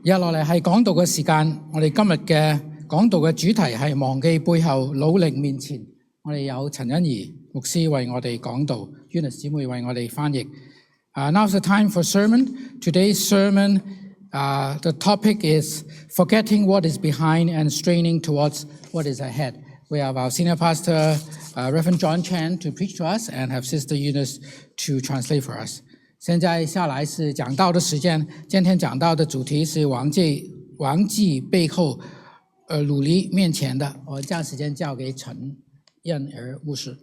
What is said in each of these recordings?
日落嚟係講道嘅時間，我哋今日嘅講道嘅主題係忘記背後，努力面前。我哋有陳欣懿牧師為我哋講道 ，Eunice 姊妹為我哋翻譯。Now's the time for sermon. Today's sermon, the topic is forgetting what is behind and straining towards what is ahead. We have our senior pastor, Reverend John Chan, to preach to us, and have Sister Eunice to translate for us. 现在下来是讲道的时间，今天讲道的主题是忘记背后，努力面前的。我将时间交给陈燕儿牧师。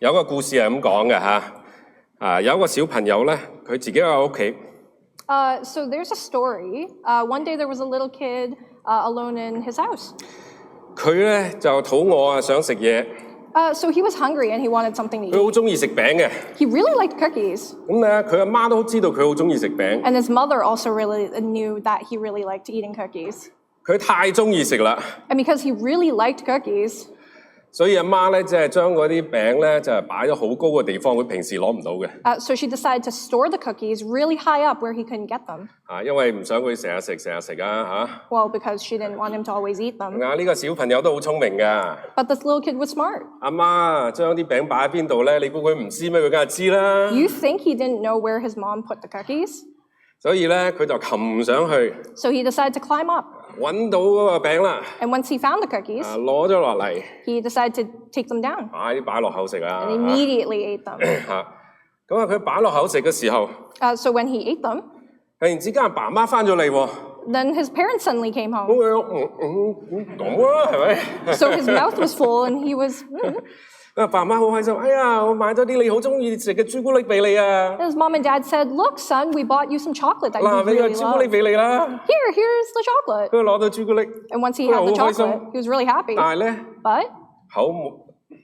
有個故事係咁講嘅嚇，有一個小朋友咧，佢自己喺屋企。So there's a story. One day there was a little kid alone in his house. 佢咧就肚餓啊，想食嘢。So he was hungry and he wanted something to eat. 佢好中意食餅嘅。He really liked cookies. 咁咧，佢阿媽都知道佢好中意食餅。And his mother also really knew that he really liked eating cookies. 佢太中意食啦。And because he really liked cookies, 所以阿媽咧，即係將嗰啲餅咧，就係擺咗好高嘅地方，佢平時攞唔到嘅。So she decided to store the cookies really high up where he couldn't get them. 因為唔想佢成日食啊嚇。Well, because she didn't want him to always eat them. 呢個小朋友都好聰明㗎。But this little kid was smart. 阿媽將啲餅擺喺邊度咧？你估佢唔知咩？佢梗係知啦。You think he didn't know where his mom put the cookies? 所以咧，佢就擒上去。So he decided to climb up. 揾到嗰個餅啦。And once he found the cookies, 攞咗落嚟。he decided to take them down. 擺落口食啊。And immediately ate them. 咁佢擺落口食嘅時候， So when he ate them, 突然之間爸媽翻咗嚟喎。then his parents suddenly came home. 咁啊，係咪？ So his mouth was full and he was. 爸媽好開心，哎呀，我買咗啲你好中意食嘅朱古力俾你啊！ And his mom and dad said, "Look, son, we bought you some chocolate that you 嗱，俾 really 個朱古力 love. 俾你啦。Here's the chocolate." 佢攞到朱古力， And once he had the 佢好開心。 chocolate, he was really happy. 但係咧， But 口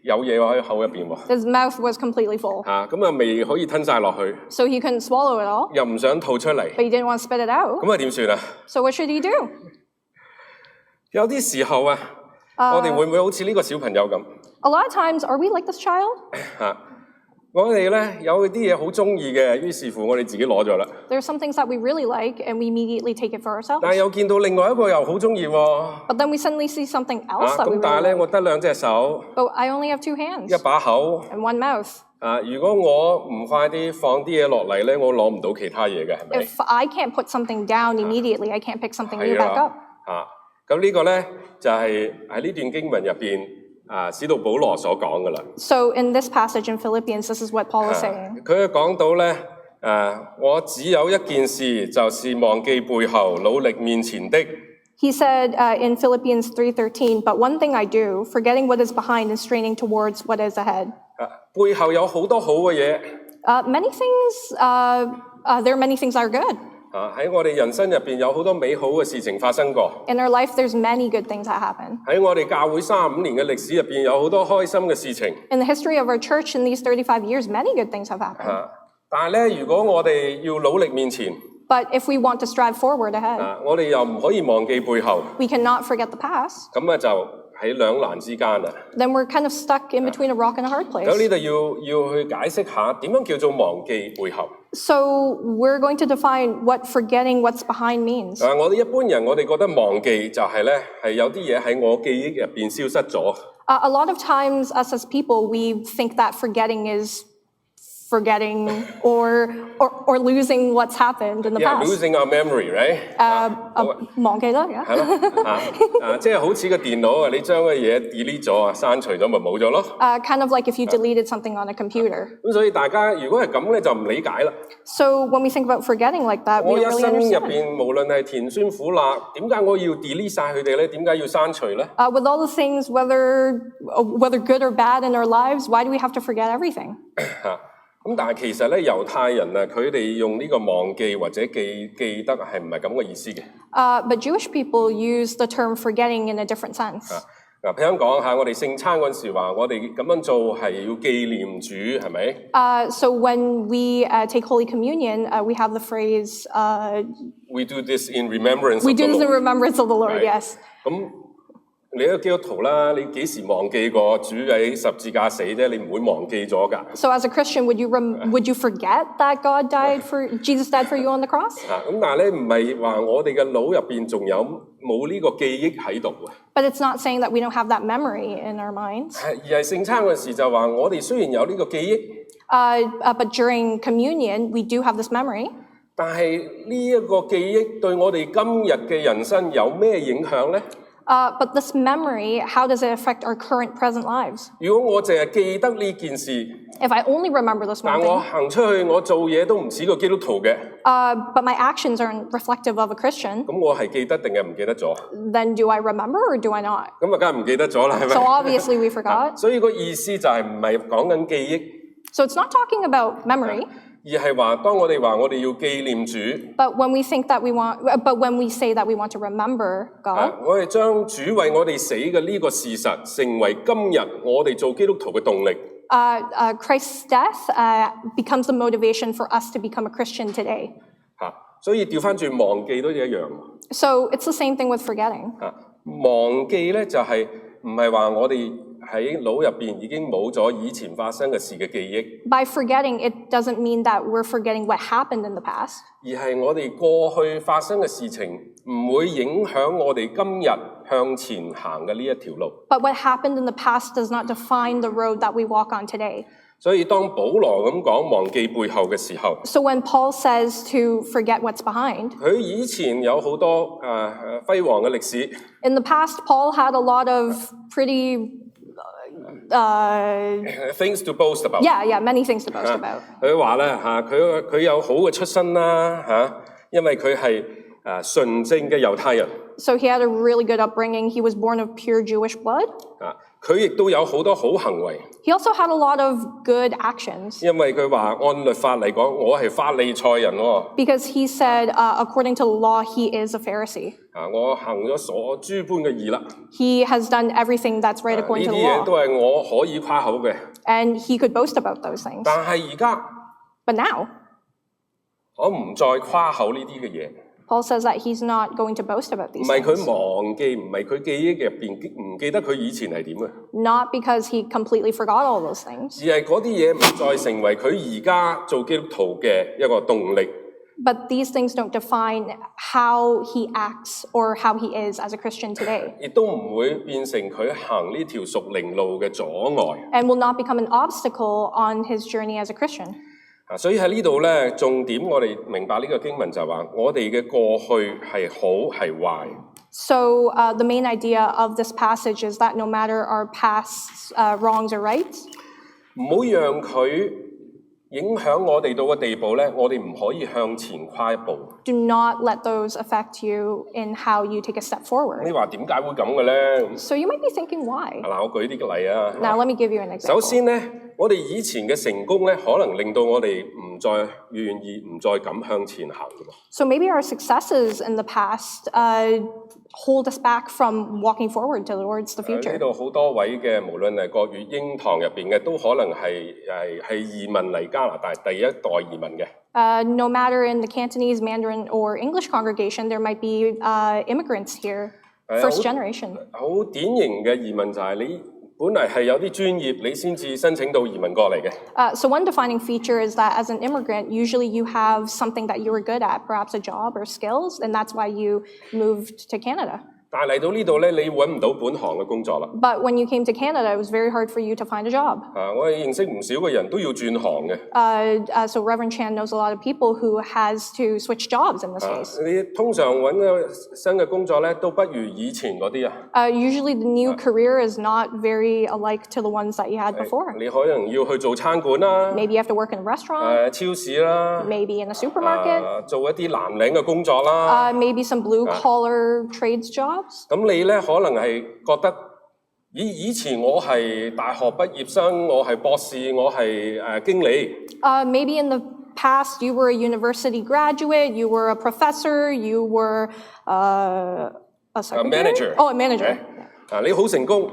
有嘢喺口入邊喎。 his mouth was completely full. 咁啊未可以吞晒落去， So he couldn't swallow it all, 又唔想吐出嚟， but he didn't want to spit it out. 咁啊點算啊？ So what should he do? 有啲時候啊，我哋會唔會好似呢個小朋友咁？ A lot of times, are we like this child? 我哋咧有啲嘢好中意嘅，於是乎我哋自己攞咗啦。There are some things that we really like, and we immediately take it for ourselves. 但係又見到另外一個又好中意喎。 But then we suddenly see something else that we 咁但係 really 咧， like. 我得兩隻手， But I only have two hands 一把口。 and one mouth. 如果我唔快啲放啲嘢落嚟咧，我攞唔到其他嘢嘅，係咪？ If I can't put something down immediately, I can't pick something new back up. 咁呢個咧就係喺呢段經文入邊。使徒保羅所講㗎啦。So in this passage in Philippians, this is what Paul is saying. 佢講到咧，我只有一件事，就是忘記背後，努力面前的。He said in Philippians 3:13, "But one thing I do, forgetting what is behind and straining towards what is ahead." 背後有好多好嘅嘢。Many things, there are many things that are good. 喺我哋人生入邊有好多美好嘅事情發生過。In our life, there's many good things that happen. 喺我哋教會35年嘅歷史入邊有好多開心嘅事情。In the history of our church in these 35 years, many good things have happened. 但係咧，如果我哋要努力面前， But if we want to strive forward ahead, 我哋又唔可以忘記背後。 we cannot forget the past. 咁就喺兩難之間啊。Then we're kind of stuck in between a rock and a hard place. 咁呢度要去解釋下點樣叫做忘記背後。So we're going to define what forgetting what's behind means. 我哋一般人，我哋覺得忘記就係咧，係有啲嘢喺我記憶入邊消失咗。A lot of times, us as people, we think that forgetting is forgetting or losing what's happened in the Yeah, past. losing our memory, right? 忘記啦，係咯，即係好似個電腦啊，你將個嘢 delete 咗啊，刪除咗咪冇咗咯。Kind of like if you deleted something on a computer. 咁所以大家如果係咁咧，就唔理解啦。So when we think about forgetting like that, we 我一 don't really 生入 understand. 邊，無論係甜酸苦辣，點解我要 delete 晒佢哋咧？點解要刪除咧？ With all the things, whether good or bad in our lives, why do we have to forget everything? 咁但係其實咧，猶太人啊，佢哋用呢個忘記或者記得係唔係咁嘅意思嘅。But Jewish people use the term forgetting in a different sense. 嗱，譬如講下，我哋聖餐嗰陣時話，我哋咁樣做係要紀念主，係咪？ So when we take Holy Communion, we have the phrase, We do this in remembrance we of the do this in Lord. remembrance of the Lord, Right. yes. 咁你一個基督徒啦，你幾時忘記過主喺十字架死啫？你唔會忘記咗㗎。 So as a Christian, would you forget that Jesus died for you on the cross? 咁但係咧，唔係話我哋嘅腦入邊仲有冇呢個記憶喺度啊？ But it's not saying that we don't have that memory in our minds. 而係聖餐嗰時就話，我哋雖然有呢個記憶， But during communion, we do have this memory. 但係呢一個記憶對我哋今日嘅人生有咩影響咧？ But this memory, how does it affect our current, present lives? 如果我淨係記得呢件事， If I only remember this 但 one 我 thing, 行出去我做嘢都唔似個基督徒嘅， but my actions aren't reflective of a Christian, 咁我係記得定係唔記得咗？ then do I remember or do I not? 咁啊，梗係唔記得咗啦，係 So 咪？ obviously we forgot. 所以個意思就係唔係講緊記憶， So it's not talking about memory, 而係話當我哋話我哋要紀念主， but when we say that we want to remember God, 我哋將主為我哋死嘅呢個事實成為今日我哋做基督徒嘅動力。 Christ's death becomes the motivation for us to become a Christian today. 所以調翻轉忘記都一樣。 So it's the same thing with forgetting. 忘記咧就係唔係話我哋喺腦入邊已經冇咗以前發生嘅事嘅記憶， By forgetting, it doesn't mean that we're forgetting what happened in the past, 而係我哋過去發生嘅事情唔會影響我哋今日向前行嘅呢一條路。 but what happened in the past does not define the road that we walk on today. 所以當保羅咁講忘記背後嘅時候， So when Paul says to forget what's behind, 佢以前有好多輝煌嘅歷史， in the past, Paul had a lot of pretty, things to boast about。 many things to boast about. 佢話咧佢有好嘅出身啦因為佢係純正嘅猶太人。 So he had a really good upbringing. He was born of pure Jewish blood. 佢亦都有好多好行為， He also had a lot of good actions 因為佢話按律法嚟講，我係法利賽人喎。 because he said, according to the law, he is a Pharisee. 我行咗所諸般嘅義啦， He has done everything that's right 呢 according 啲 to the 嘢都 law. 係我可以誇口嘅。 And he could boast about those things. 但係而家 But now, 我唔再誇口呢啲嘅嘢， Paul says that he's not going to boast about 唔 these 係佢 things. 忘記，唔係佢記憶入邊唔記得佢以前係點嘅， Not because he completely forgot all those things, 而係嗰啲嘢唔再成為佢而家做基督徒嘅一個動力。 but these things don't define how he acts or how he is as a Christian today, 亦都唔會變成佢行呢條屬靈路嘅阻礙。 and will not become an obstacle on his journey as a Christian. 所以喺呢度咧，重點我哋明白呢個經文就係話，我哋嘅過去係好係壞。 So the main idea of this passage is that no matter our past wrongs or rights, 唔好讓佢影響我哋到個地步咧，我哋唔可以向前跨一步。 do not let those affect you in how you take a step 你 forward. 話點解會咁嘅咧？ So you might be thinking, why? 嗱，我舉啲個例啊。 Now let me give you an 首 example. 先咧，我哋以前嘅成功咧，可能令到我哋唔再願意、唔再敢向前行嘅。 So maybe our successes in the past hold us back from walking forward towards the 呢 future. 度好多位嘅，無論係國語英堂入邊嘅，都可能係移民嚟加拿大第一代移民嘅。 No matter in the Cantonese, Mandarin, or English congregation, there might be immigrants here, first generation. 好典型嘅移民就係你本嚟係有啲專業，你先至申請到移民過嚟嘅。 So one defining feature is that as an immigrant, usually you have something that you were good at, perhaps a job or skills, and that's why you moved to Canada. 但係嚟到呢度咧，你揾唔到本行嘅工作啦。 But when you came to Canada, it was very hard for you to find a job. 我哋認識唔少嘅人都要轉行嘅。 So Reverend Chan knows a lot of people who has to switch jobs in this case. 你通常揾個新嘅工作咧，都不如以前嗰啲啊。 Usually the new career is not very alike to the ones that you had before. 你可能要去做餐館啦， Maybe you have to work in a restaurant, 超市啦， maybe in a supermarket, 做一啲藍領嘅工作啦。 maybe some blue-collar trades jobs. 咁你咧可能係覺得，以前我係大學畢業生，我係博士，我係經理。 Maybe in the past you were a university graduate, you were a professor, you were a secretary? manager. Oh, a manager. 你好成功。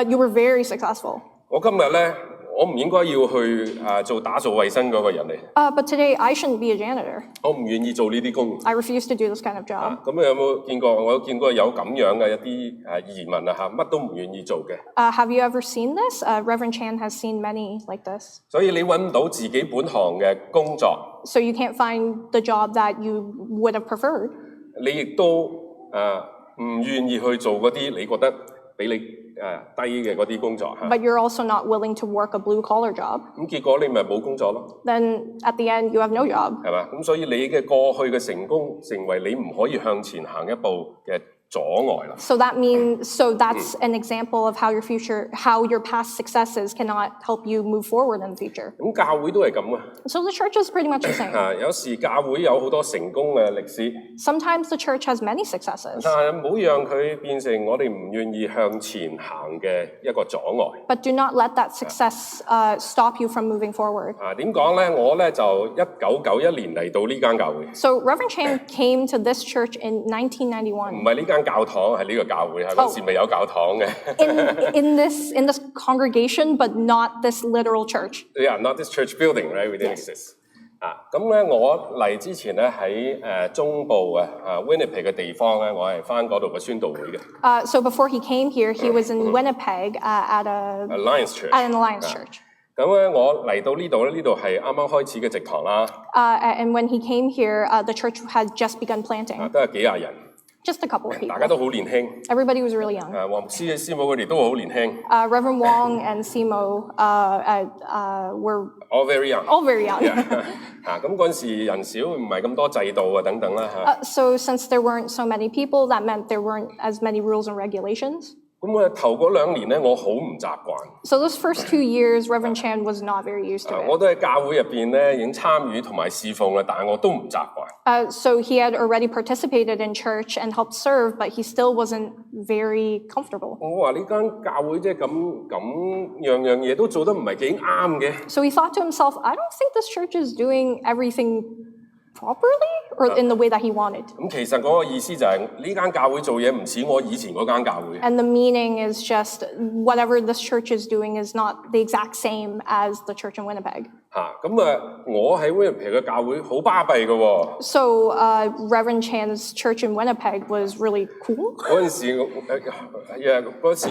You were very successful. 我今日咧，我唔應該要去做打掃衞生嗰個人嚟。But today I shouldn't be a janitor. 我唔願意做呢啲工。I refuse to do this kind of job. 咁你有冇見過？我有見過有咁樣嘅一啲移民啊嚇，乜都唔願意做嘅。Have you ever seen this? Reverend Chan has seen many like this. 所以你揾唔到自己本行嘅工作。So you can't find the job that you would have preferred. 你亦都唔願意去做嗰啲你覺得比你低嘅嗰啲工作嚇。But you're also not willing to work a blue-collar job. 咁結果你咪冇工作咯。Then at the end you have no job. 係嘛？咁所以你嘅過去嘅成功，成為你唔可以向前行一步嘅阻礙啦。So that's an example of how your past successes cannot help you move forward in the future. 咁教會都係咁啊。So the church is pretty much the same. 有時教會有好多成功嘅歷史。Sometimes the church has many successes. 但係唔好讓佢變成我哋唔願意向前行嘅一個阻礙。But do not let that success stop you from moving forward. 點講咧？我咧就1991年嚟到呢間教會。So Reverend Chan came to this church in 1991. 唔係呢間教堂，係呢個教會，係嗰時未有教堂嘅。in this congregation, but not this literal church. Yeah, not this church building, right? We didn't exist. 咁咧，我嚟之前咧喺中部Winnipeg 嘅地方咧，我係返嗰度嘅宣道會嘅。So before he came here, he was in Winnipeg at an Alliance Church. 咁咧，我嚟到呢度咧，呢度係啱啱開始嘅植堂啦。And when he came here, the church had just begun planting. 都係幾廿人。Just a couple of people. 大家都好年輕。Everybody was really young. 黃師母佢哋都好年輕。Reverend Wong and Simo were all very young. All very young. 咁嗰陣時人少，唔係咁多制度啊等等啦嚇。So since there weren't so many people, that meant there weren't as many rules and regulations. 咁頭嗰2年咧，我好唔習慣。So those first 2 years, Reverend Chan was not very used to it. 我都喺教會入邊咧已經參與同埋侍奉啦，但係我都唔習慣。So he had already participated in church and helped serve, but he still wasn't very comfortable. 我話呢間教會即係咁樣樣嘢都做得唔係幾啱嘅。So he thought to himself, I don't think this church is doing everything properly or in the way that he wanted. 咁其實嗰個意思就係呢間教會做嘢唔似我以前嗰間教會。And the meaning is just whatever this church is doing is not the exact same as the church in Winnipeg. 我喺 Winnipeg 嘅教會好巴閉嘅喎。So Reverend Chan's church in Winnipeg was really cool. 嗰時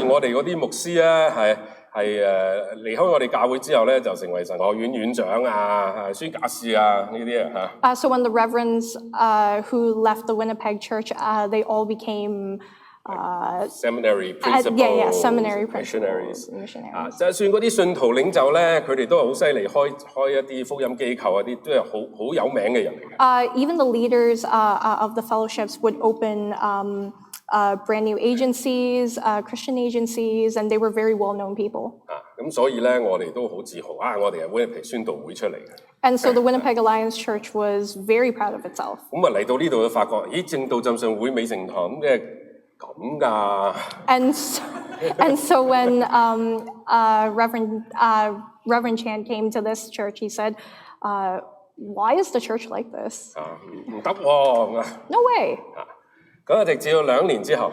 我哋嗰啲牧師咧係離開我哋教會之後咧，就成為神學院院長宣教士呢啲。So when the reverends who left the Winnipeg church, they all became seminary principals, seminary missionaries. missionaries. 就算嗰啲信徒領袖咧，佢哋都係好犀利，開一啲福音機構啲都係好有名嘅人嚟嘅。Even the leaders of the fellowships would open brand new agencies, Christian agencies, and they were very well-known people. 咁所以咧，我哋都好自豪我哋係 Winnipeg 宣道會出嚟嘅。And so the Winnipeg Alliance Church was very proud of itself. 咁嚟到呢度就發覺，證道浸信會美城堂咁㗎。And so when Reverend Chan came to this church, he said, "Why is the church like this?" 唔得喎。No way. 咁直至到2年之後。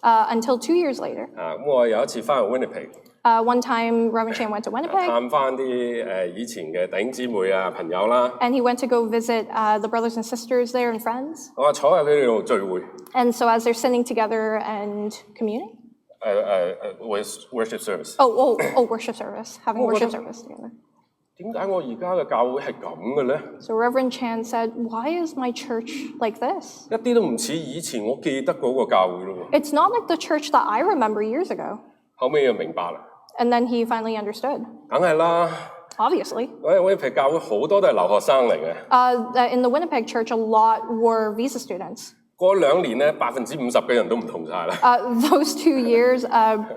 Until 2 years later. 咁我有一次翻去 Winnipeg。One time, Reverend Chan went to Winnipeg. 探翻啲以前嘅弟兄姊妹朋友啦。And he went to go visit the brothers and sisters there and friends. 我坐喺佢哋度聚會。And so as they're sitting together and communing. Worship service. Worship service. Having worship service together. 點解我而家嘅教會係咁嘅咧？ So Reverend Chan said, "Why is my church like this?" 一啲都唔似以前我記得嗰個教會咯。It's not like the church that I remember years ago. 後尾就明白啦。And then he finally understood. 梗係啦。Obviously. 我喺 Winnipeg 教會好多都係留學生嚟嘅。In the Winnipeg church, a lot were visa students. 嗰2年咧，50%嘅人都唔同晒啦。Those 2 years,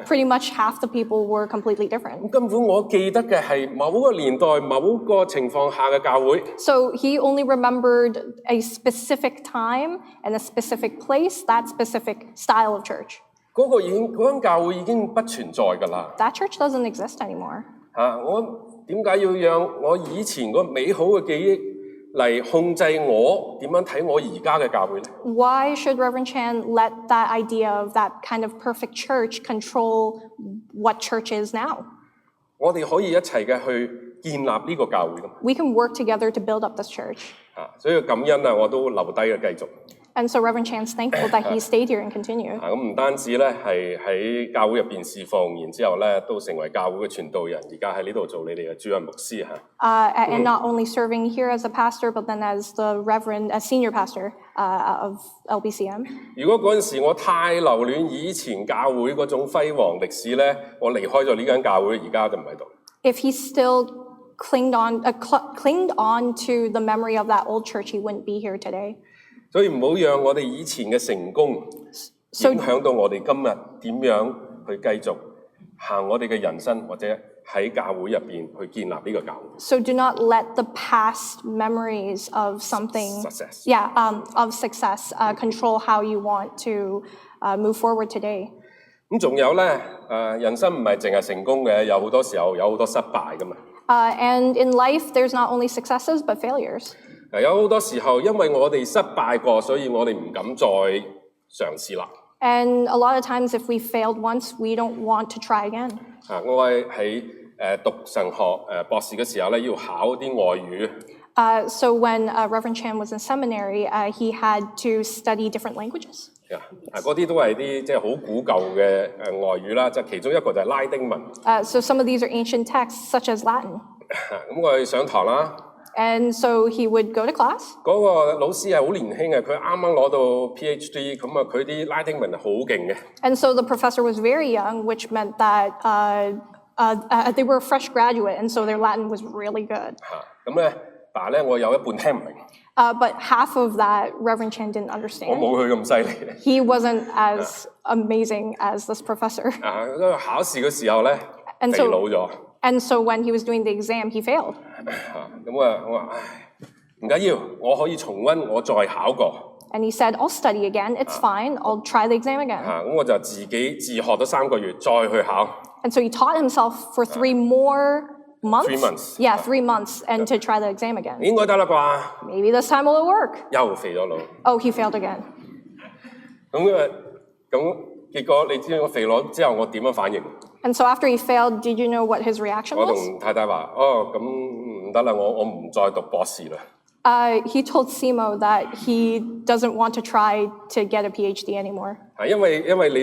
pretty much half the people were completely different. 根本我記得嘅係某個年代、某個情況下嘅教會。So he only remembered a specific time and a specific place, that specific style of church. 嗰間教會已經不存在㗎啦。That church doesn't exist anymore. 我點解要讓我以前個美好嘅記憶嚟控制我點樣睇我而家嘅教會咧？ Why should Reverend Chan let that idea of that kind of perfect church control what church is now? 我哋可以一齊嘅去建立呢個教會㗎嘛。 We can work together to build up this church. 所以感恩啊，我都留低嘅繼續。And so Reverend Chan's thankful that he stayed here and continued. 咁唔單止咧係喺教會入邊侍奉，然之後咧都成為教會嘅傳道人，而家喺呢度做你哋嘅主任牧師嚇。And not only serving here as a pastor, but then as the senior pastor of LBCM. 如果嗰陣時我太留戀以前教會嗰種輝煌歷史咧，我離開咗呢間教會，而家就唔喺度。If he still clinged on to the memory of that old church, he wouldn't be here today. 所以唔好讓我哋以前嘅成功影響到我哋今日點樣去繼續行我哋嘅人生，或者喺教會入邊去建立呢個教會。So do not let the past memories of something, of success, control how you want to move forward today. 咁仲有咧，人生唔係淨係成功嘅，有好多時候有好多失敗噶嘛。And in life, there's not only successes but failures. 有好多時候，因為我哋失敗過，所以我哋唔敢再嘗試啦。And a lot of times, if we failed once, we don't want to try again. 我喺讀神學博士嘅時候咧，要考啲外語。So when Reverend Chan was in seminary, he had to study different languages. 嗰啲都係啲即係好古舊嘅外語啦，即係其中一個就係拉丁文。So some of these are ancient texts, such as Latin. 咁我哋上堂啦。And so he would go to class. 嗰個老師係好年輕嘅，佢啱啱攞到 PhD， 咁佢啲拉丁文係好勁嘅。And so the professor was very young, which meant that they were a fresh graduate, and so their Latin was really good. 咁咧，但係咧，我有一半聽唔明。But half of that, Reverend Chan didn't understand. 我冇佢咁犀利。He wasn't as amazing as this professor. 考試嘅時候咧，肥佬咗。And so when he was doing the exam, he failed. 咁我話唔緊要，我可以重溫，我再考過。And he said, I'll study again. It's fine. I'll try the exam again. 咁我就自學咗3個月，再去考。And so he taught himself for 3 more months. 3 months. Yeah, 3 months, and to try the exam again. 應該得啦啩？ Maybe this time will it work? 又肥咗佬。Oh, he failed again. 咁結果你知我肥佬之後，我點樣反應？ And so after he failed, did you know what his reaction 我 was? 同太太話：咁唔得啦，我唔再讀博士啦。He told Simo that he doesn't want to try to get a PhD anymore. 因為你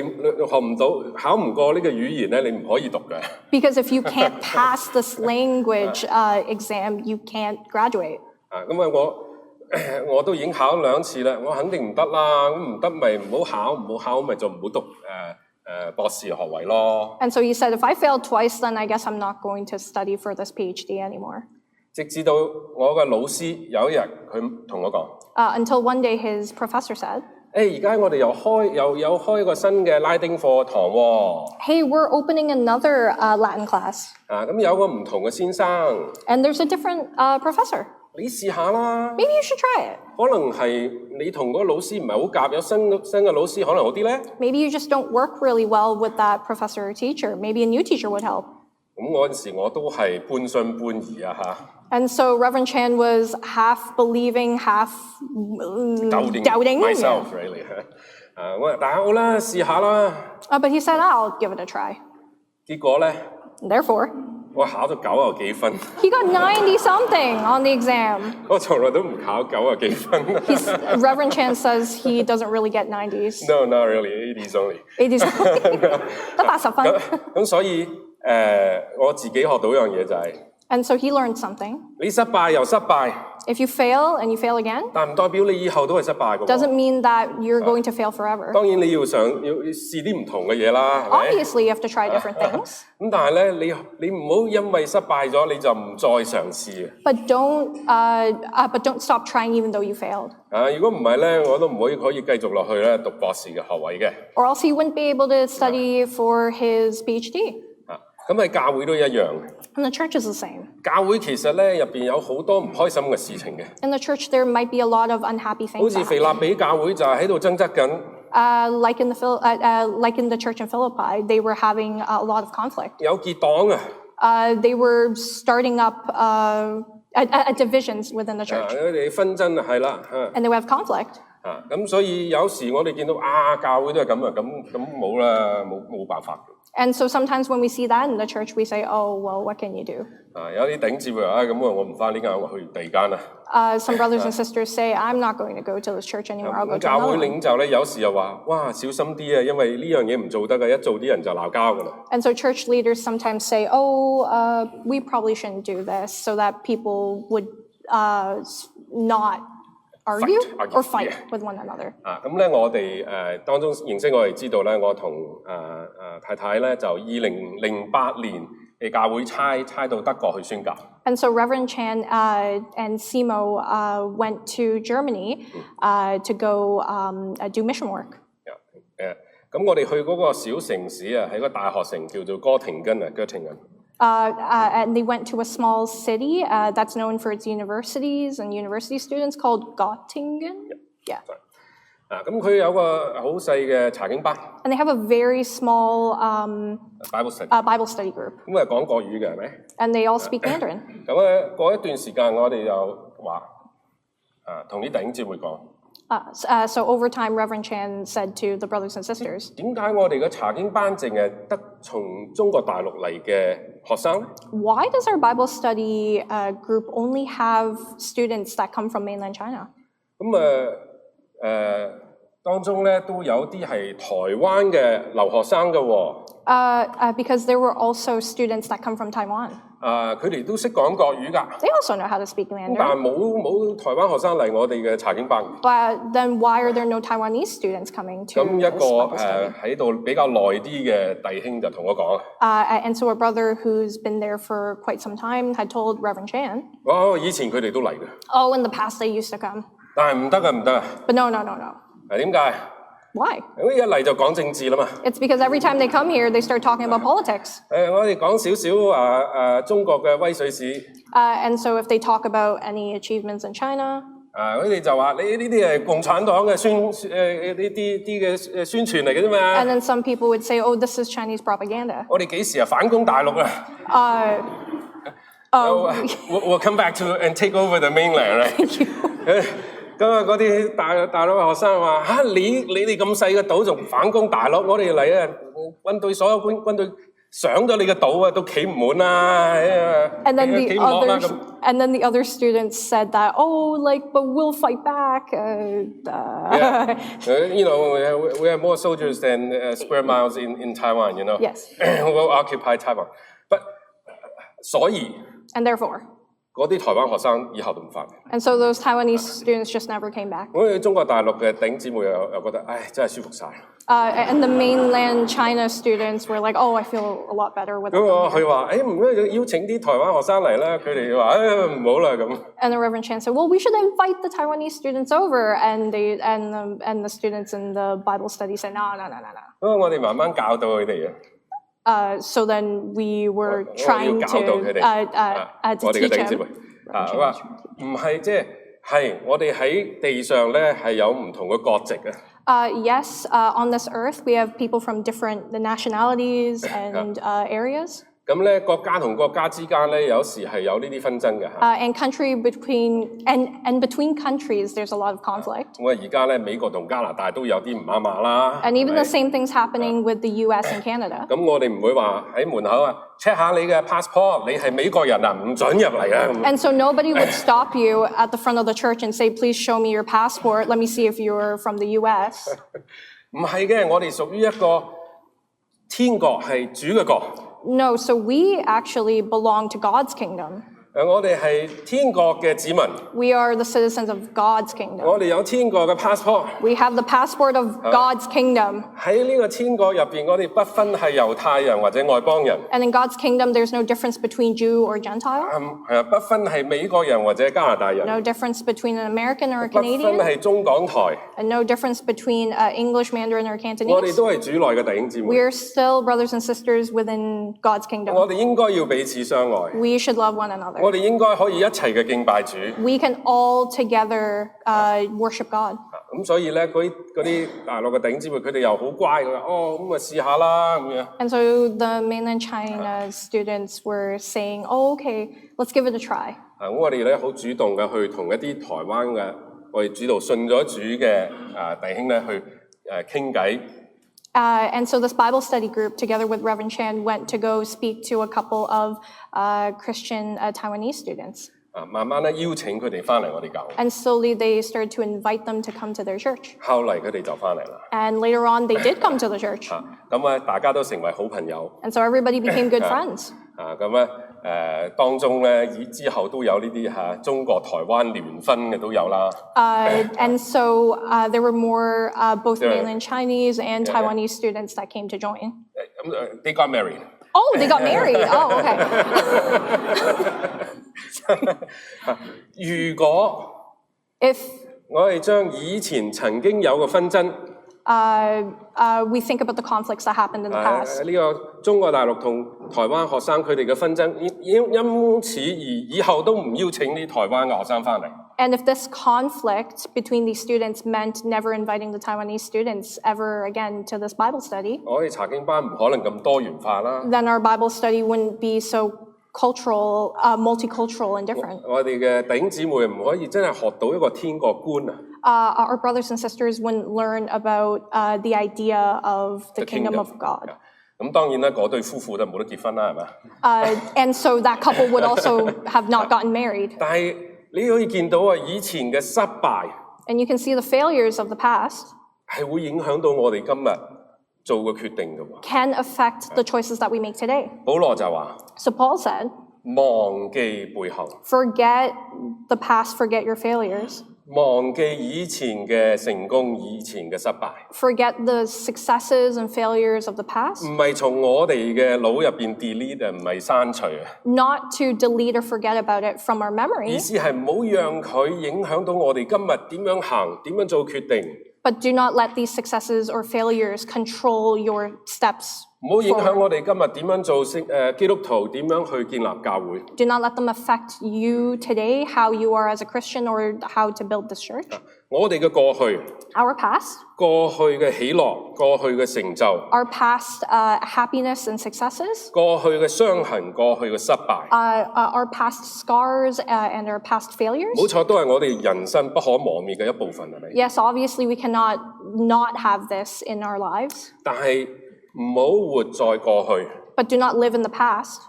學唔到、考唔過呢個語言咧，你唔可以讀嘅。Because if you can't pass this language exam, you can't graduate. 我都已經考2次啦，我肯定唔得啦。咁唔得咪唔好考咪就唔好讀博士學位咯。And so he said, if I failed twice, then I guess I'm not going to study for this PhD anymore. 直至到我嘅老師有一日佢同我講，until one day his professor said, 而家我哋又開一個新嘅拉丁課堂喎。Hey, we're opening another Latin class. 咁有個唔同嘅先生。And there's a different professor. 你試下啦。Maybe you should try it. 可能係你同嗰個老師唔係好夾，有新嘅老師可能好啲咧。Maybe you just don't work really well with that professor or teacher. Maybe a new teacher would help. 咁嗰陣時我都係半信半疑啊嚇。And so Reverend Chan was half believing, half doubting myself, really. 我話大家好啦，試下啦。But he said, I'll give it a try. 結果咧 Therefore, 我考咗90幾分。He got 90-something on the exam. 我從來都唔考90幾分。Reverend Chan says he doesn't really get 90s. No, not really. 80s only. 80s only. 得80分。咁所以我自己學到一樣嘢就係。And so he learned something. 你失敗又失敗。If you fail and you fail again, 但唔代表你以後都係失敗㗎。Doesn't mean that you're going to fail forever. 當然你要試啲唔同嘅嘢啦，係咪？ Obviously, you have to try different things. 咁但係咧，你唔好因為失敗咗你就唔再嘗試。But don't stop trying even though you failed. 如果唔係咧，我都唔可以繼續落去咧讀博士嘅學位嘅。Or else he wouldn't be able to study for his PhD. 咁喺教會都一樣。And the church is the same. 教會其實咧入邊有好多唔開心嘅事情嘅。In the church, there might be a lot of unhappy things. 好似腓立比教會就係喺度爭執緊。Like in the church in Philippi, they were having a lot of conflict. 有結黨啊。They were starting up divisions within the church. 佢哋紛爭係啦， And they would have conflict. 咁所以有時我哋見到教會都係咁啊，咁冇啦，冇辦法。And so sometimes when we see that in the church, we say, oh, well, what can you do? 有啲弟兄姊妹話咁我唔返呢間，我去第二間啦。Some brothers and sisters say, I'm not going to go to this church anymore, I'll go to 教會 another one. 領袖咧，有時又話：哇，小心啲啊，因為呢樣嘢唔做得嘅，一做啲人就鬧交㗎啦。And so church leaders sometimes say, oh, we probably shouldn't do this, so that people would not argue or fight with one another. 咁咧，我哋當中認識我哋知道咧，我同太太咧就2008年嘅教會差到德國去宣教。And so Reverend Chan and Simo went to Germany to go do mission work. 咁我哋去嗰個小城市啊，喺個大學城叫做哥廷根啊 ，Göttingen。And they went to a small city that's known for its universities and university students called Göttingen. Yeah. 咁佢有個好細嘅查經班。And they have a very small Bible study group. 咁係講國語嘅係咪？ And they all speak Mandarin. 咁咧過一段時間，我哋就話同啲弟兄姊妹講。So over time, Reverend Chan said to the brothers and sisters, 點解我哋嘅查經班淨係得從中國大陸嚟嘅學生咧？ Why does our Bible study group only have students that come from mainland China? 咁當中咧都有啲係台灣嘅留學生嘅喎。Because there were also students that come from Taiwan. 佢哋都識講國語㗎。 They also know how to speak 但 Mandarin. 係冇台灣學生嚟我哋嘅查經班。But then why are there no Taiwanese students coming to 咁一 this 個 Bible study? 喺度比較耐啲嘅弟兄就同我講。And so a brother who's been there for quite some time had told Reverend Chan, 以前佢哋都嚟嘅。 oh, in the past they used to come. 但係唔得啊。 But no. 點解？ Why? 一嚟就講政治啦嘛。 It's because every time they come here, they start talking about politics. 我哋講少少中國嘅威水史。And so if they talk about any achievements in China, 佢哋就話：你呢啲係共產黨嘅呢啲嘅宣傳嚟嘅啫嘛。 and then some people would say, oh, this is Chinese propaganda. 我哋幾時反攻大陸啊？We'll come back to and take over the mainland, right? 咁嗰啲大陸嘅學生話：你哋咁細嘅島仲反攻大陸，我哋嚟軍隊所有軍隊上咗你嘅島都企唔滿啦。And then the other students said that, oh, but we'll fight back. You know, we have more soldiers than square miles in Taiwan, you know. Yes. We'll occupy Taiwan. But 所以 And therefore. 嗰啲台灣學生以後都唔返。 And so those Taiwanese students just never came back. 我哋中國大陸嘅弟兄姊妹又覺得，真係舒服晒。And the mainland China students were like, oh, I feel a lot better with them. 咁佢話：唔該邀請啲台灣學生嚟啦。佢哋話：唔好啦咁。And the Reverend Chan said, well, we should invite the Taiwanese students over. And the students in the Bible study said, no. 咁我哋慢慢教導佢哋啊。So then we were trying to teach them. 佢話唔係係我哋喺地上咧係有唔同嘅國籍啊。Yes, on this earth we have people from different nationalities and areas. 咁咧國家同國家之間咧有時係有呢啲紛爭嘅。And between countries there's a lot of conflict. 咁而家咧美國同加拿大都有啲唔啱啦。And even the same things happening with the U.S. and Canada. 咁我哋唔會話喺門口check 下你嘅 passport， 你係美國人啊，唔准入嚟啊。And so nobody would stop you at the front of the church and say, please show me your passport. Let me see if you're from the U.S. 唔係嘅，我哋屬於一個天國，係主嘅國。No, so we actually belong to God's kingdom. 我哋係天國嘅子民。We are the citizens of God's kingdom. 我哋有天國嘅 passport. We have the passport of God's kingdom. 喺呢個天國入邊，我哋不分係猶太人或者外邦人。And in God's kingdom, there's no difference between Jew or Gentile. 不分係美國人或者加拿大人。No difference between an American or a 不分 Canadian. 係中港台。And no difference between English, Mandarin, or 我哋 Cantonese. 都係主內嘅弟兄姊妹。We are still brothers and sisters within God's 我 kingdom. 哋應該要彼此相愛。 We should love one another. 我哋應該可以一齊嘅敬拜主。 We can all together worship God. 咁所以咧，嗰啲大陸嘅弟兄姊妹，佢哋又好乖，佢話哦，咁咪試下啦咁樣。And so the mainland China students were saying, "Oh, okay, let's give it a try." 咁我哋咧好主動嘅去同一啲台灣嘅我哋主導信咗主嘅弟兄咧去傾偈。And so this Bible study group, together with Reverend Chan, went to go speak to a couple of Christian Taiwanese students. 慢慢咧邀請佢哋翻嚟我哋教會。And slowly they started to invite them to come to their church. 後嚟佢哋就翻嚟啦。And later on, they did come to the church. 咁大家都成為好朋友。And so everybody became good friends. 咁咧當中咧之後都有呢啲中國台灣聯婚嘅都有啦。And so there were more both mainland Chinese and Taiwanese students that came to join. They got married. Oh, they got married. Oh, okay. 如果 If 我哋將以前曾經有嘅紛爭， we think about the conflicts that happened in the past. 呢個中國大陸同台灣學生佢哋嘅紛爭，因此而以後都唔邀請啲台灣嘅學生翻嚟。And if this conflict between these students meant never inviting the Taiwanese students ever again to this Bible study, 我哋查經班唔可能咁多元化啦。 then our Bible study wouldn't be so cultural, multicultural and different. 我哋嘅弟兄姊妹唔可以真係學到一個天國觀啊。Our brothers and sisters wouldn't learn about the idea of the kingdom of God. 咁當然啦，嗰對夫婦就冇得結婚啦，係咪？ And so that couple would also have not gotten married. 但係你可以見到以前嘅失敗 And you can see the failures of the past 係會影響到我哋今日做嘅決定嘅喎。 can affect the choices that we make today. 保羅就話： So Paul said, 忘記背後， forget the past, forget your failures. 忘記以前嘅成功，以前嘅失敗。 Forget the successes and failures of the past. 唔係從我哋嘅腦入邊 delete 唔係刪除。 Not to delete or forget about it from our 意 memory, 思係唔好讓佢影響到我哋今日點樣行，點樣做決定。 but do not let these successes or failures control your steps. 唔好影響我哋今日點樣做基督徒，點樣去建立教會。 Do not let them affect you today, how you are as a Christian or how to build this church. 我哋嘅過去， Our past, 過去嘅喜樂，過去嘅成就， our past happiness and successes, 過去嘅傷痕，過去嘅失敗， our past scars and our past failures. 冇錯，都係我哋人生不可磨滅嘅一部分，係咪？ Yes, obviously we cannot not have this in our lives, 但係唔好活在過去， but do not live in the past.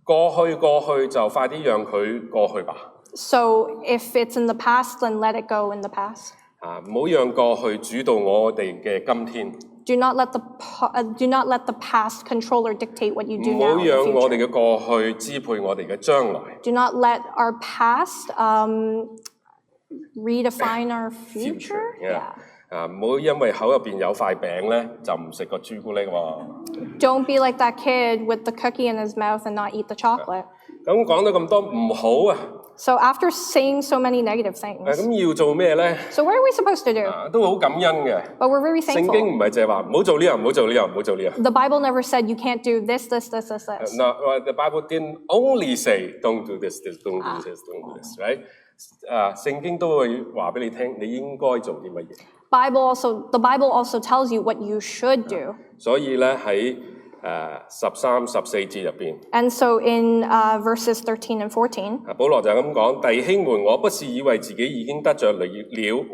過去就快啲讓佢過去吧。 So if it's in the past, then let it go in the past. 唔好讓過去主導我哋嘅今天， Do not let the past control or dictate what you do 唔 now 好 in the 讓我哋 future. 嘅過去支配我哋嘅將來。 Do not let our past redefine our future. Yeah. 唔好因為口入邊有塊餅咧，就唔食個朱古力喎。 Don't be like that kid with the cookie in his mouth and not eat the chocolate. 咁講到咁多唔好啊， So after saying so many negative things, 咁要做咩咧？ so what are we supposed to do? 都好感恩嘅。 But we're very 聖經 thankful. 唔係淨係話唔好做呢樣，唔好做呢樣，唔好做呢樣。 The Bible never said you can't do this, this, this, this, this. No, the Bible didn't only say don't do this, don't do this, don't do this, right? 聖經都會話俾你聽，你應該做啲乜嘢。 The Bible also tells you what you should do. 所以咧喺13、14節入邊， And so in verses 13 and 14, 保羅就咁講：弟兄們，我不是以為自己已經得着了，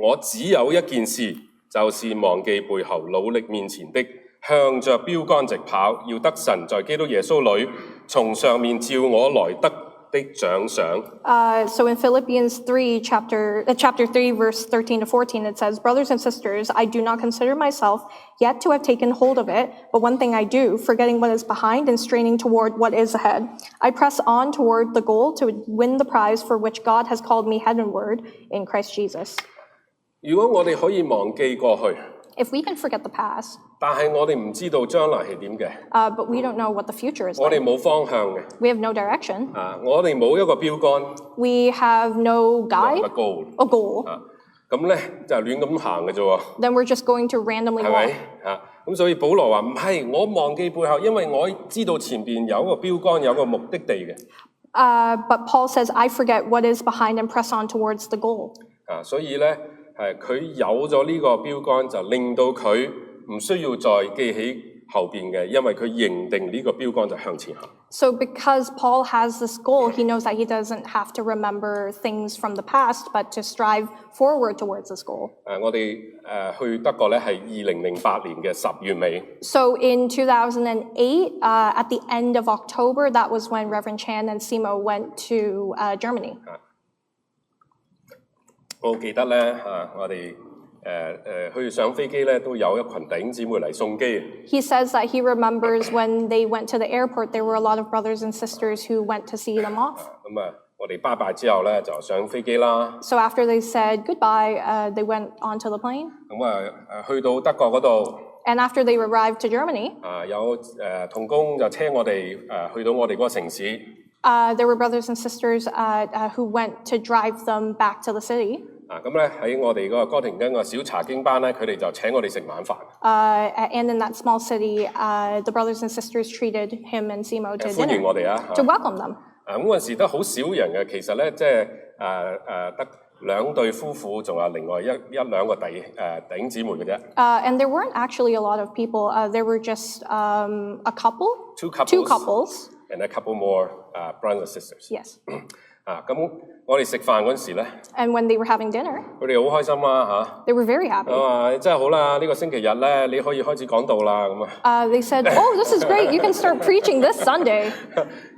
我只有一件事，就是忘記背後，努力面前的，向着標杆直跑，要得神在基督耶穌裏從上面召我來得的獎賞。 so in Philippians 3, chapter 3, verse 13 to 14, it says, Brothers and sisters, I do not consider myself yet to have taken hold of it, but one thing I do, forgetting what is behind and straining toward what is ahead. I press on toward the goal to win the prize for which God has called me heavenward in Christ Jesus. 如果我哋可以忘記過去， If we can forget the past, 但係我哋唔知道將來係點嘅， but we don't know what the future is 我哋 like. 冇方向嘅， We have no direction. 我哋冇一個標杆， We have no guide, 個 goal， a goal. 咁咧就亂咁行嘅啫喎。 Then we're just going to randomly 係咪 walk. 咁所以保羅話唔係，我忘記背後，因為我知道前邊有一個標杆，有一個目的地嘅。But Paul says, I forget what is behind and press on towards the goal. 所以咧係佢有咗呢個標杆，就令到佢唔需要再記起後邊嘅，因為佢認定呢個標杆就向前行。So because Paul has this goal, he knows that he doesn't have to remember things from the past, but to strive forward towards this goal. 我哋去德國咧係2008年嘅10月尾。So in 2008, at the end of October, that was when Reverend Chan and Simo went to Germany. 我記得咧我哋去上飛機咧都有一群弟兄姊妹嚟送機。He says that he remembers when they went to the airport, there were a lot of brothers and sisters who went to see them off. 咁我哋拜拜之後咧就上飛機啦。So after they said goodbye, they went onto the plane. 咁去到德國嗰度。And after they arrived to Germany, 有同工就車我哋去到我哋嗰個城市。there were brothers and sisters who went to drive them back to the city. 咁咧喺我哋嗰個哥廷根個小查經班咧，佢哋就請我哋食晚飯。And in that small city, the brothers and sisters treated him and Simo to 歡迎我哋 to welcome them. 咁嗰陣時都好少人嘅，其實咧即係得2對夫婦，仲有另外一兩個弟兄姊妹嘅啫。And there weren't actually a lot of people. There were just a couple, two couples, and a couple more brothers and sisters. Yes. 咁我哋食飯嗰陣時咧 And when they were having dinner, 佢哋好開心啊 they were very happy. 真係好啦，呢個星期日咧你可以開始講道啦咁啊。They said, "Oh, this is great! You can start preaching this Sunday."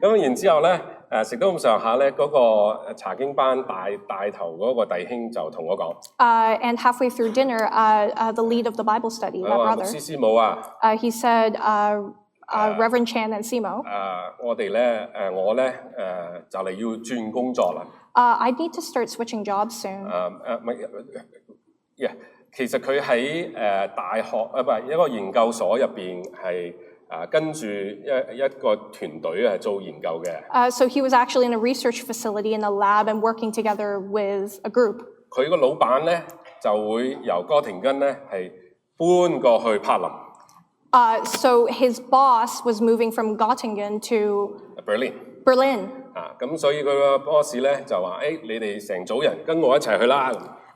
咁然之後咧食到咁上下咧，嗰個查經班帶頭嗰個弟兄就同我講。And halfway through dinner, the lead of the Bible study, that brother, 牧師師母啊 he said, Reverend Chan and Simo, 我哋咧我咧就嚟要轉工作啦。I need to start switching jobs soon. 其實佢喺大學唔係一個研究所入邊係跟住一個團隊係做研究嘅。So he was actually in a research facility in a lab and working together with a group. 佢個老闆咧就會由哥廷根咧係搬過去柏林。So his boss was moving from Göttingen to Berlin. 咁所以佢個 boss 咧就話：你哋成組人跟我一齊去啦。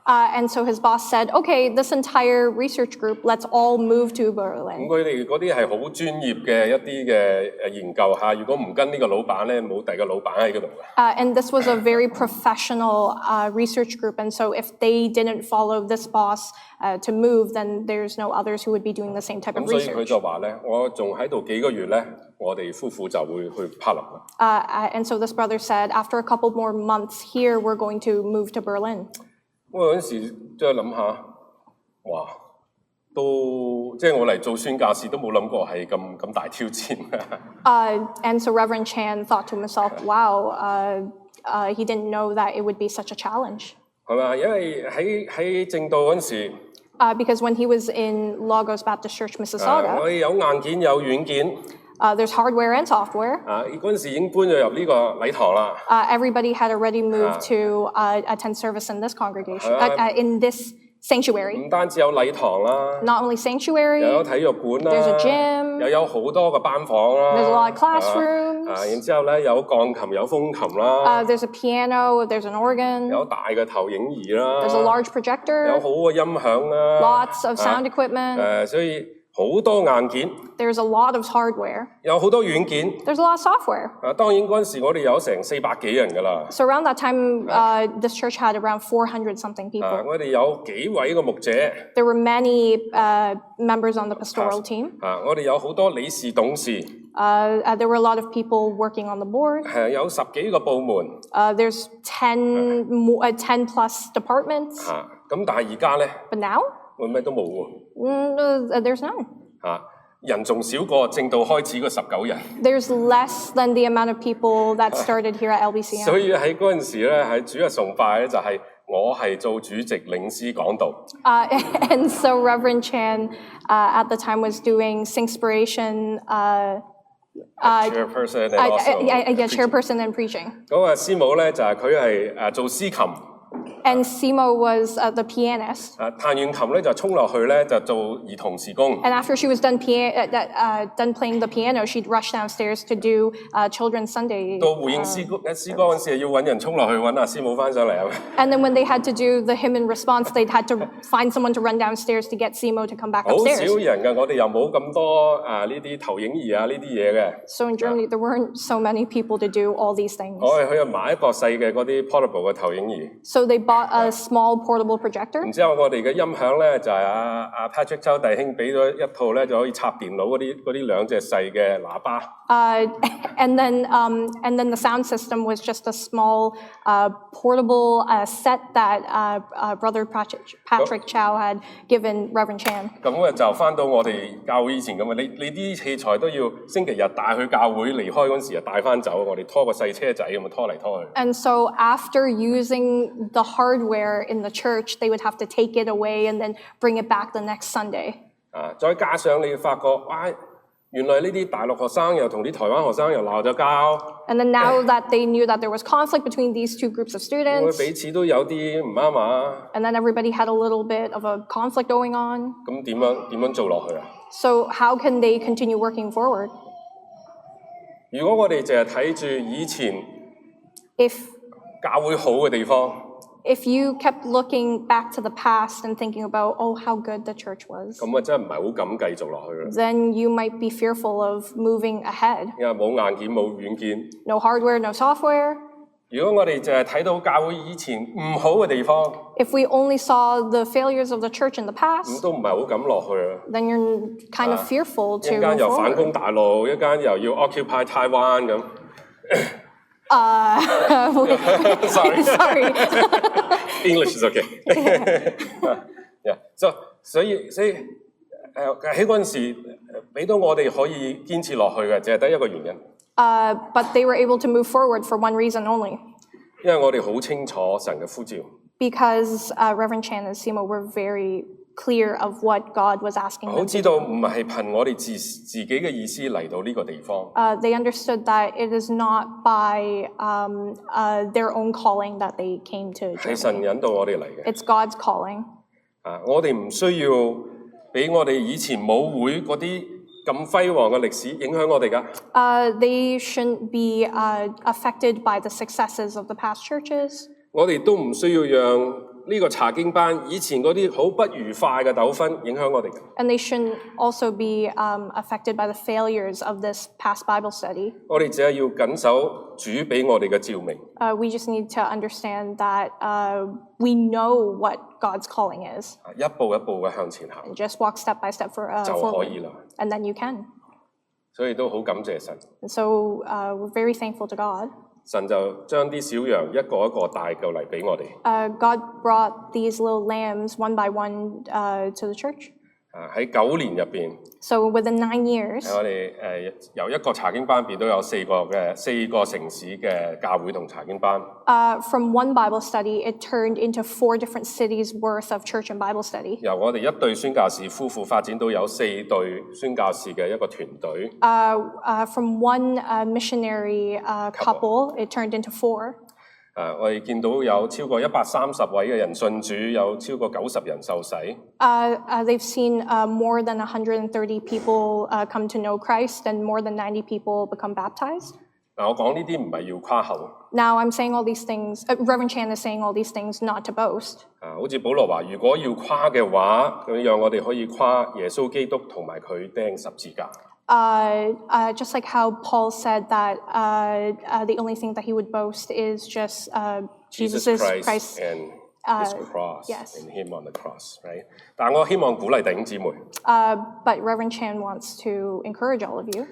And so his boss said, "Okay, this entire research group, let's all move to Berlin." 咁佢哋嗰啲係好專業嘅一啲嘅研究嚇，如果唔跟呢個老闆咧，冇第二個老闆喺嗰度嘅。And this was a very professional research group, and so if they didn't follow this boss to move, then there's no others who would be doing the same type of 咁所以佢 research. 就話咧，我仲喺度幾個月咧，我哋夫婦就會去柏林啦。And so this brother said, after a couple more months here, we're going to move to Berlin. 我嗰陣時即係諗下，哇，都即係我嚟做宣教士都冇諗過係咁大挑戰。And so Reverend Chan thought to himself, wow, he didn't know that it would be such a challenge. 係嘛？因為喺正道嗰陣時， Because when he was in Logos Baptist Church, 我 Mississauga, 哋有硬件有軟件。there's hardware and software. 嗰陣時已經搬咗入呢個禮堂啦。Everybody had already moved to attend service in this congregation, in this sanctuary. 唔單止有禮堂啦， Not only 又 sanctuary, 有體育館啦， there's a gym, 又有好多個班房啦。 there's a lot of classrooms, 然之後咧有鋼琴有風琴啦， there's a piano, there's an organ, 有大嘅投影儀啦， there's a large 有 projector, 好嘅音響啦， lots of sound equipment. 所以好多硬件， There's a lot of hardware. 有好多軟件。 There's a lot of software. 當然嗰陣時我哋有成400幾人㗎啦。So around that time, this church had around 400 something people. 我哋有幾位個牧者。 There were many members on the pastoral team. 我哋有好多理事董事。 There were a lot of people working on the board. 有10幾個部門。There's 10 plus departments. 咁但係而家咧， But now, 我咩都冇喎。there's none. 人仲少過正道開始嗰19人。 There's less than the amount of people that started here at LBCM. 所以喺嗰陣時咧，喺主日崇拜咧就係我係做主席領詩講道。And so Reverend Chan at the time was doing Singspiration. Chairperson and also chairperson and preaching. 咁師母咧就係佢係做司琴。And Simo was the pianist. 彈完琴咧就衝落去咧就做兒童事工。And after she was done playing the piano, she'd rush downstairs to do Children's Sunday. 到回應詩歌嗰陣時，要揾人衝落去揾阿師母翻上嚟啊。And then when they had to do the hymn in response, they'd had to find someone to run downstairs to get Simo to come back 好 upstairs. 少人㗎，我哋又冇咁多呢啲投影儀啊呢啲嘢嘅。So in Germany, there weren't so many people to do all these things. 我哋去買一個細嘅嗰啲 portable 嘅投影儀。So they bought a small portable projector. 然之後我哋嘅音響咧就係阿 Patrick 周弟兄俾咗一套咧就可以插電腦嗰啲兩隻細嘅喇叭。And then the sound system was just a small portable set that Brother Patrick Chow had given Reverend Chan. 咁就翻到我哋教會以前咁啊，你啲器材都要星期日帶去教會，離開嗰陣時就帶翻走，我哋拖個細車仔咁拖嚟拖去。And so after using the hardware in the church, they would have to take it away and then bring it back the next Sunday. 再加上你發覺，哇！原來呢啲大陸學生又同啲台灣學生又鬧咗交。And then now that they knew that there was conflict between these two groups of students, 彼此都有啲唔啱啊。and then everybody had a little bit of a conflict going on. 咁點樣做落去啊？ So how can they continue working forward? 如果我哋淨係睇住以前教會好嘅地方。If you kept looking back to the past and thinking about, oh, how good the church was, 咁真係唔係好敢繼續落去啦。 then you might be fearful of moving ahead. 因為冇硬件冇軟件。No hardware, no software. 如果我哋淨係睇到教會以前唔好嘅地方， If we only saw the failures of the church in the 咁 past, 都唔係好敢落去啦。 then you're kind of fearful 一 to 間 move 又反攻 forward. 大陸，一間又要 occupy Taiwan 咁。Sorry. Sorry. English is okay. Yeah. 所以喺嗰陣時俾到我哋可以堅持落去嘅，淨係得一個原因。But they were able to move forward for one reason only. 因為我哋好清楚神嘅呼召。Because Reverend Chan and Simo were very clear of what God was asking them. 好知道唔係憑我哋自己嘅意思嚟到呢個地方。They understood that it is not by their own calling that they came to 係神 Germany. 引導我哋嚟嘅。 It's God's calling. 我哋唔需要俾我哋以前母會嗰啲咁輝煌嘅歷史影響我哋㗎。They shouldn't be affected by the successes of the past churches. 我哋都唔需要讓呢個查經班以前嗰啲好不愉快嘅糾紛影響我哋。 And they shouldn't also be affected by the failures of this past Bible study. 我哋只係要緊守主俾我哋嘅召命。We just need to understand that we know what God's calling is. 一步一步嘅向前行 And just walk step by step 就可 forward. 以啦。And then you can. 所以都好感謝神。 And so we're very thankful to God. 神就將啲小羊一個一個帶過嚟俾我哋。God brought these little lambs one by one to the church. 喺9年入邊， So within 9 years, 我哋由一個查經班變都有4個城市嘅教會同查經班。 from one Bible study, it turned into 4 different cities worth of church and Bible study. 由我哋一對宣教士夫婦發展到有4對宣教士嘅一個團隊。 From one missionary couple, it turned into 4. 我哋見到有超過130位嘅人信主，有超過90人受洗。 They've seen more than 130 people come to know Christ and more than 90 people become baptized. 我講呢啲唔係要誇口。 Now I'm saying all these things, Reverend Chan is saying all these things not to boast. 好似保羅話，如果要誇嘅話，咁讓我哋可以誇耶穌基督同埋佢釘十字架。 Just like how Paul said that the only thing that he would boast is just Jesus Christ and his cross yes. and him on the cross, right? 但我希望鼓勵弟兄姊妹。 But Reverend Chan wants to encourage all of you.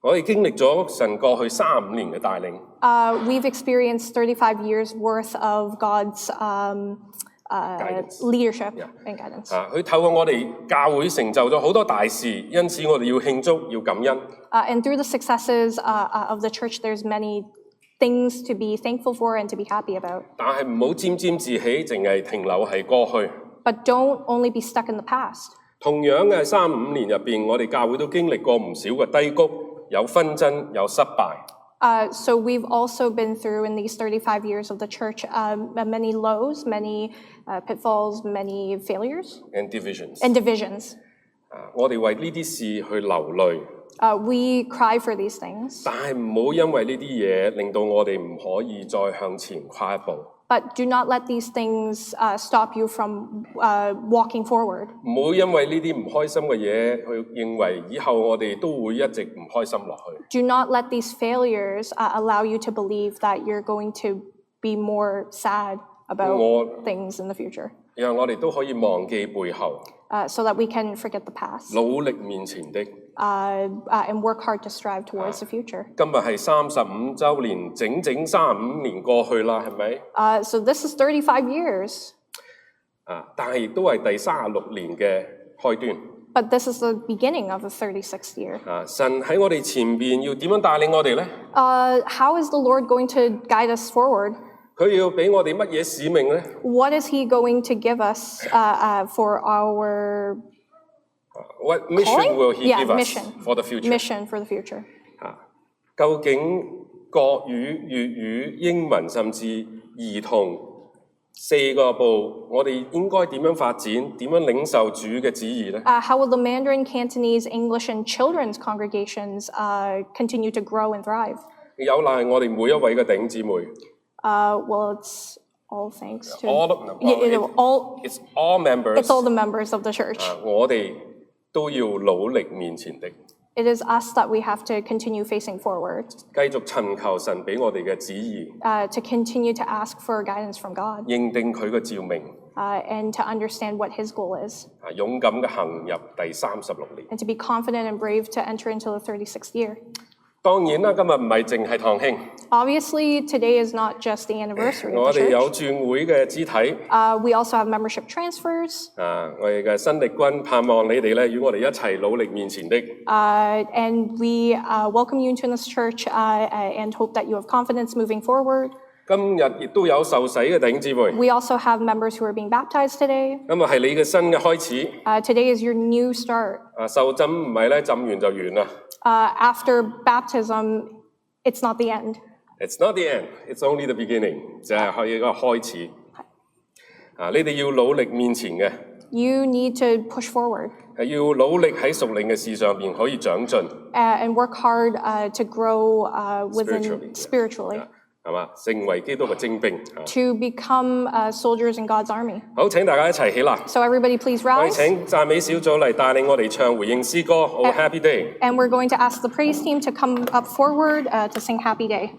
我哋經歷咗神過去35年嘅帶領。 We've experienced 35 years worth of God's leadership and guidance. 佢透過我哋教會成就咗好多大事，因此我哋要慶祝，要感恩。And through the successes of the church, there's many things to be thankful for and to be happy about. 但係唔好沾沾自喜，淨係停留喺過去。 But don't only be stuck in the past. 同樣嘅35年入邊，我哋教會都經歷過唔少嘅低谷，有紛爭，有失敗。So we've also been through in these 35 years of the church many lows, many pitfalls, many failures and divisions. and divisions. 我哋為呢啲事去流淚， We cry for these things, 但係唔好因為呢啲嘢令到我哋唔可以再向前跨一步。 but do not let these things stop you from walking forward. 唔好因為呢啲唔開心嘅嘢，去認為以後我哋都會一直唔開心落去。 Do not let these failures allow you to believe that you're going to be more sad about things in the future. 讓我哋都可以忘記背後， So that we can forget the past 努力面前的。 and work hard to strive towards the future. 今日係35週年，整整35年過去啦，係咪？ So this is 35 years, 但係亦都係第36年嘅開端。 but this is the beginning of the 36th year. 神喺我哋前邊要點樣帶領我哋呢？ How is the Lord going to guide us forward? 佢要俾我哋乜嘢使命呢？ What is He going to give us for our What mission calling? will He Yeah, give us mission. for the future? Mission for the future. 究竟國語、粵語、英文甚至兒童4個部，我哋應該點樣發展？點樣領受主嘅旨意呢？ How will the Mandarin, Cantonese, English, and children's congregations continue to grow and thrive? 有賴我哋每一位嘅弟兄姊妹。 Well, it's all thanks to All of them. It's all members. It's all the members of the church. 我哋都要努力面前的， It is us that we have to continue facing forward, 繼續尋求神俾我哋嘅旨意， to continue to ask for guidance from God, 認定佢嘅召命， and to understand what His goal is, 勇敢嘅行入第36年。 and to be confident and brave to enter into the 36th year. 當然啦，今日唔係淨係堂慶， Obviously, today is not just the anniversary 我 of the 哋有 church. 轉會嘅肢體。 We also have membership transfers, 我哋嘅新力軍盼望你哋咧，與我哋一齊努力面前的。 and we welcome you into this church and hope that you have confidence moving forward. 今日亦都有受洗嘅弟兄姊妹， We also have members who are being baptized today. 咁係你嘅新嘅開始。 Today is your new start. 受浸唔係咧，浸完就完啦。 After baptism, it's not the end. It's not the end, it's only the beginning， 就係一個開始。你哋要努力面前嘅， You need to push forward 係要努力喺屬靈嘅事上邊可以長進， and work hard to grow Spiritually. spiritually, 係嘛？成為基督嘅精兵。 to become soldiers in God's army. 好，請大家一齊起立。 So everybody please 我哋 rise. 請讚美小組嚟帶領我哋唱回應詩歌《Oh Happy Day》。 And we're going to ask the praise team to come up forward to sing Happy Day.